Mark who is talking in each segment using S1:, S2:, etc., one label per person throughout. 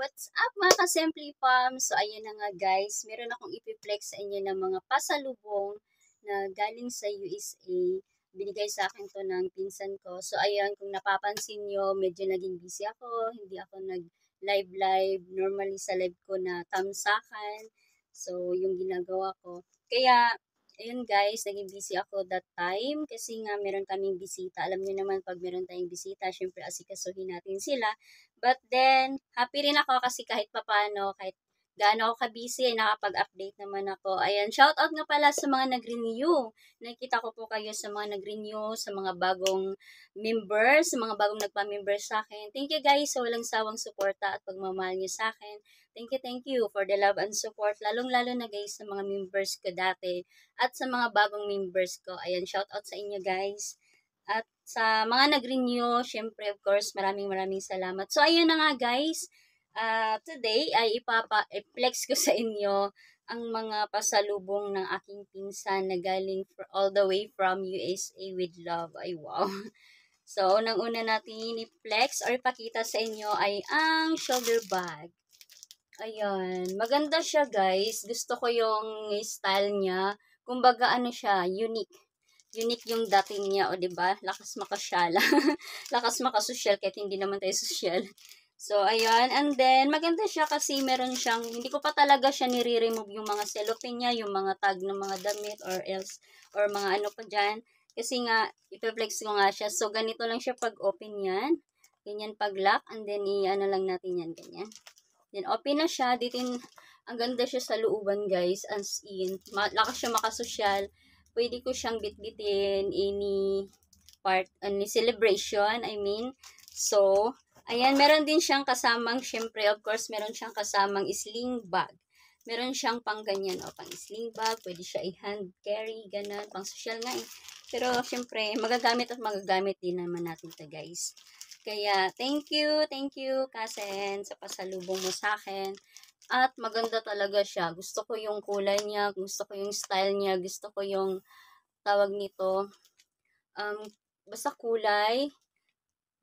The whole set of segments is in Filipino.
S1: What's up mga ka-Simply Fam? So ayun na nga guys, meron akong ipiplex sa inyo ng mga pasalubong na galing sa USA. Binigay sa akin to ng pinsan ko. So ayun, kung napapansin nyo, medyo naging busy ako. Hindi ako nag-live. Normally sa live ko na tamsakan. So yung ginagawa ko. Kaya ayun guys, naging busy ako that time kasi nga meron kaming bisita. Alam niyo naman pag meron tayong bisita, syempre asikasuhin natin sila. But then, happy rin ako kasi kahit papano, kahit gaano ako ka-busy, nakapag-update naman ako. Ayan, shoutout nga pala sa mga nag-renew. Nakikita ko po kayo sa mga nag-renew, sa mga bagong members, sa mga bagong nagpa-member sa akin. Thank you guys sa walang sawang suporta at pagmamahal niyo sa akin. Thank you for the love and support. Lalong-lalo na guys sa mga members ko dati at sa mga bagong members ko. Ayan, shoutout sa inyo guys. At sa mga nag-renew, syempre of course, maraming salamat. So ayun na nga guys, today ay i-flex ko sa inyo ang mga pasalubong ng aking pinsan na galing all the way from USA with love. Ay wow. So unang-una natin i-flex or ipakita sa inyo ay ang shoulder bag. Ayan, maganda siya guys. Gusto ko yung style niya. Kumbaga ano siya, unique yung dating niya, o diba? Lakas makasyala. Lakas makasosyal kahit hindi naman tayo sosyal. So, ayan. And then, maganda siya kasi meron siyang, hindi ko pa talaga siya nire-remove yung mga cellophane niya, yung mga tag ng mga damit or mga ano pa dyan. Kasi nga, ipeflex ko nga siya. So, ganito lang siya pag open yan. Ganyan pag lock. And then, i-ano lang natin yan, ganyan. Then, open na siya. Ang ganda siya sa looban, guys. As in, lakas siya makasosyal. Pwede ko siyang bitbitin any part, any celebration, I mean. So, ayan, meron din siyang kasamang, syempre, of course, meron siyang kasamang sling bag. Meron siyang pang ganyan, pang sling bag, pwede siya i-hand carry, ganun, pang social nga eh. Pero, syempre, magagamit din naman natin ito, guys. Kaya, thank you, Kasen, sa pasalubong mo sa akin. At maganda talaga siya. Gusto ko yung kulay niya, gusto ko yung style niya, gusto ko yung tawag nito. Basta kulay.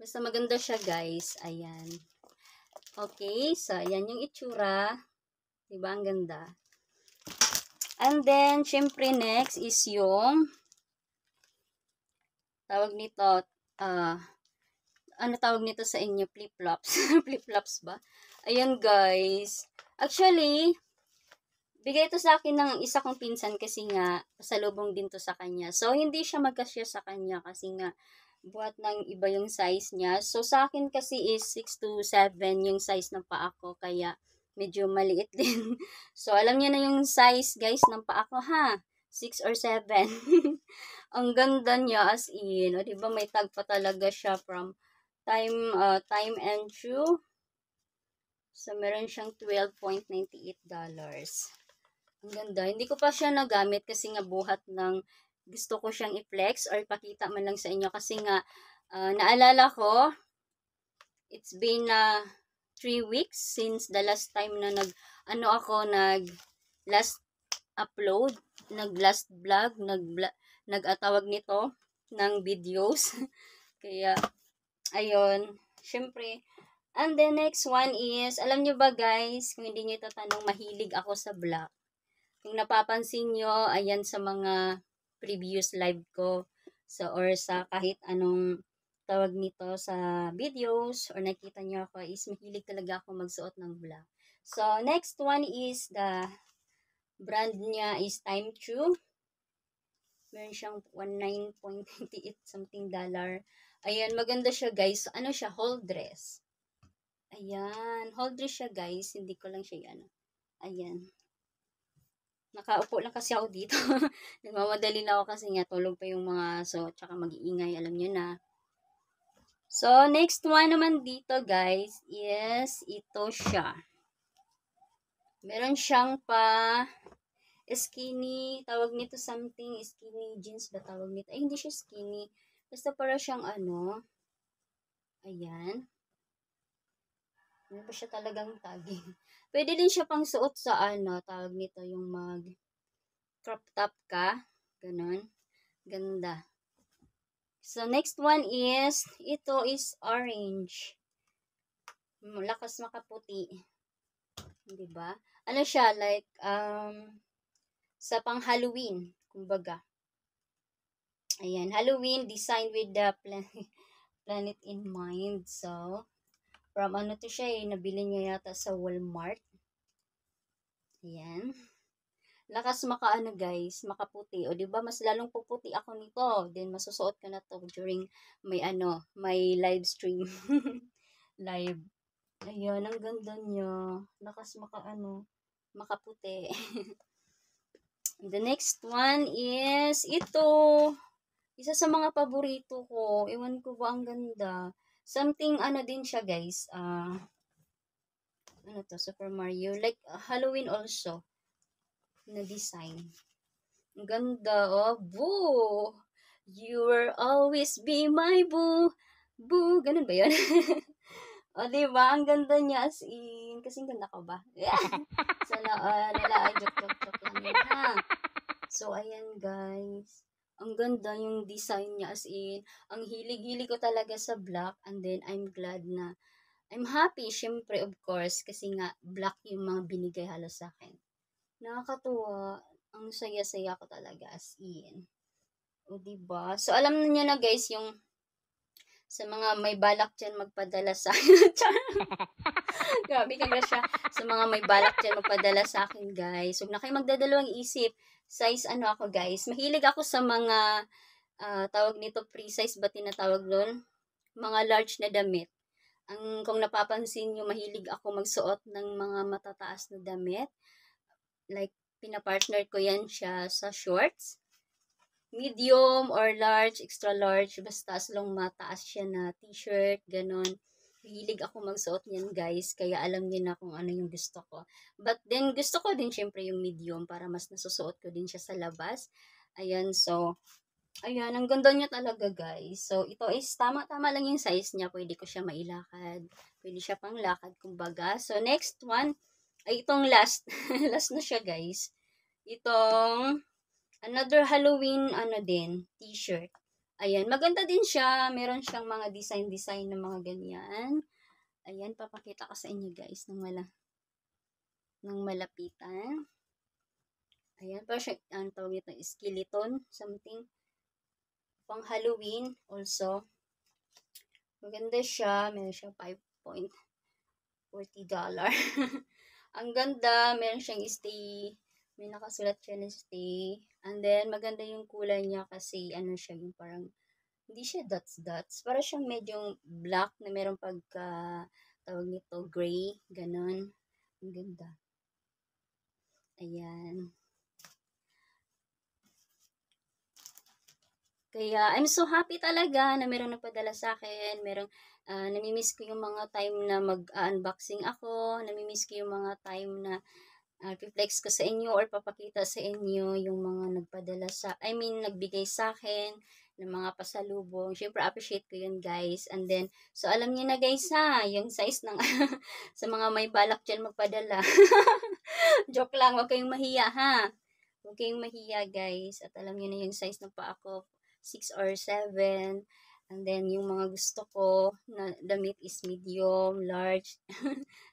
S1: Basta maganda siya guys. Ayan. Okay, so ayan yung itsura. Diba? Ang ganda. And then, syempre next is yung tawag nito, ano tawag nito sa inyo? Flip-flops. Flip-flops ba? Ayan guys. Actually, bigay ito sa akin ng isa kong pinsan kasi nga, pasalubong din to sa kanya. So, hindi siya magkasya sa kanya kasi nga, buhat ng iba yung size niya. So, sa akin kasi is 6 to 7 yung size ng paa ko. Kaya, medyo maliit din. So, alam niyo na yung size, guys, ng paa ko, ha? 6 or 7. Ang ganda niya as in. O, diba may tag pa talaga siya from time and true. So, meron siyang $12.98. Ang ganda. Hindi ko pa siya nagamit kasi nga buhat ng gusto ko siyang i-flex or ipakita man lang sa inyo kasi nga naalala ko, it's been 3 weeks since the last time na last upload, last vlog, nag-atawag nito ng videos. Kaya, ayun, syempre. And the next one is, alam nyo ba guys, kung hindi nyo tatanong, mahilig ako sa vlog. Kung napapansin nyo, ayan sa mga previous live ko, or sa kahit anong tawag nito sa videos, or nakita nyo ako, is mahilig talaga ako magsuot ng vlog. So, next one is the brand niya is Time True. Meron siyang 19.98 something dollar. Ayan, maganda siya guys. Ano siya? Whole dress. Ayan. Whole dress siya guys. Hindi ko lang siya Ayan. Nakaupo lang kasi ako dito. Nagmamadali na ako kasi nga tulog pa yung mga tsaka mag-iingay. Alam nyo na. So, next one naman dito guys is ito siya. Meron siyang skinny, tawag nito something, skinny jeans ba tawag nito? Ay, hindi siya skinny. Basta para siyang ayan. Ano ba siya talagang tagging? Pwede din siya pang suot sa tawag nito yung crop top ka. Ganon. Ganda. So, next one is, ito is orange. lakas makaputi. Diba? Ano siya, like, sa pang Halloween, kumbaga. Ayan, Halloween designed with the planet in mind. So, from ano to siya nabili niya yata sa Walmart. Ayan. Lakas makaano guys, makaputi. O diba, mas lalong puputi ako nito. Then, masusuot ko na to during may live stream. Live. Ayan, ang ganda niya. Lakas makaputi. The next one is ito. Isa sa mga paborito ko. Ewan ko ba, ang ganda. Something, din siya, guys. Ano to? Super Mario. Like, Halloween also. Na design. Ang ganda, oh. Boo! You will always be my boo. Boo! Ganun ba yun? O, diba? Ang ganda niya as in. Kasing ganda ko ba? Sana, joke lang yun, ha? So, ayan, guys. Ang ganda yung design niya as in. Ang hilig-hilig ko talaga sa black. And then, I'm glad na, I'm happy, syempre, of course. Kasi nga, black yung mga binigay halos sa akin. Nakakatuwa. Ang saya-saya ko talaga as in. O, diba? So, alam niyo na, guys, yung sa mga may balak dyan magpadala sa akin. Grabe ka siya. Sa mga may balak dyan magpadala sa akin, guys. Huwag na kayo magdadalawang isip. Size ako, guys. Mahilig ako sa mga, tawag nito, pre-size ba tinatawag doon? Mga large na damit. Kung napapansin nyo, mahilig ako magsuot ng mga matataas na damit. Like, pinapartner ko yan siya sa shorts. Medium or large, extra large, basta as long mataas siya na t-shirt, ganon. Hilig ako magsuot niyan, guys, kaya alam niyo na kung ano yung gusto ko. But then, gusto ko din syempre yung medium para mas nasusuot ko din siya sa labas. Ayan, so, ayan, ang ganda niya talaga, guys. So, ito is tama-tama lang yung size niya. Pwede ko siya mailakad. Pwede siya pang lakad, kumbaga. So, next one, ay itong last. Last na siya, guys. Itong another Halloween, t-shirt. Ayan, maganda din siya. Meron siyang mga design na mga ganyan. Ayan, papakita ko sa inyo, guys, ng malapitan. Ayan, parang siya, ang tawag ito, skeleton, something. Pang Halloween, also. Maganda siya. Meron siyang $5.40. Ang ganda. Meron siyang stay. May nakasulat siya na stay. And then, maganda yung kulay niya kasi, siya yung parang, hindi siya dots. Parang siyang medyo black na meron tawag nito, gray. Ganon. Ang ganda. Ayan. Kaya, I'm so happy talaga na merong nagpadala sa akin. Namimiss ko yung mga time na mag-unboxing ako. Namimiss ko yung mga time na i-flex ko sa inyo or papakita sa inyo yung mga nagbigay sa akin ng mga pasalubong. Siyempre, appreciate ko yun, guys. And then, so alam niyo na, guys, ha, yung size ng, sa mga may balak dyan magpadala. Joke lang, huwag kayong mahiya, ha. Huwag kayong mahiya, guys. At alam niyo na yung size ng paa ko, 6 or 7. And then, yung mga gusto ko na damit is medium, large,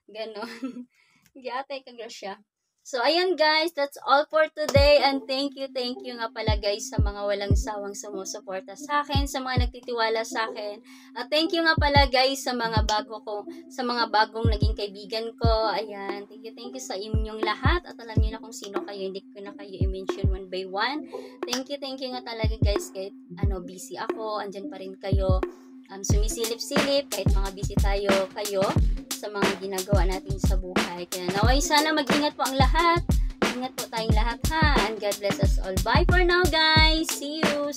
S1: ganon. Giyatay ka siya. So, ayan guys, that's all for today and thank you nga pala guys sa mga walang sawang sumusuporta sa akin, sa mga nagtitiwala sa akin. At thank you nga pala guys sa mga bagong naging kaibigan ko. Ayan, thank you sa inyong lahat at alam niyo na kung sino kayo, hindi ko na kayo i-mention one by one. Thank you nga talaga guys, kahit busy ako, andyan pa rin kayo. Sumisilip-silip, kahit mga busy kayo sa mga ginagawa natin sa buhay. Kaya naway sana mag-ingat po ang lahat. Ingat po tayong lahat ha. And God bless us all. Bye for now guys. See you.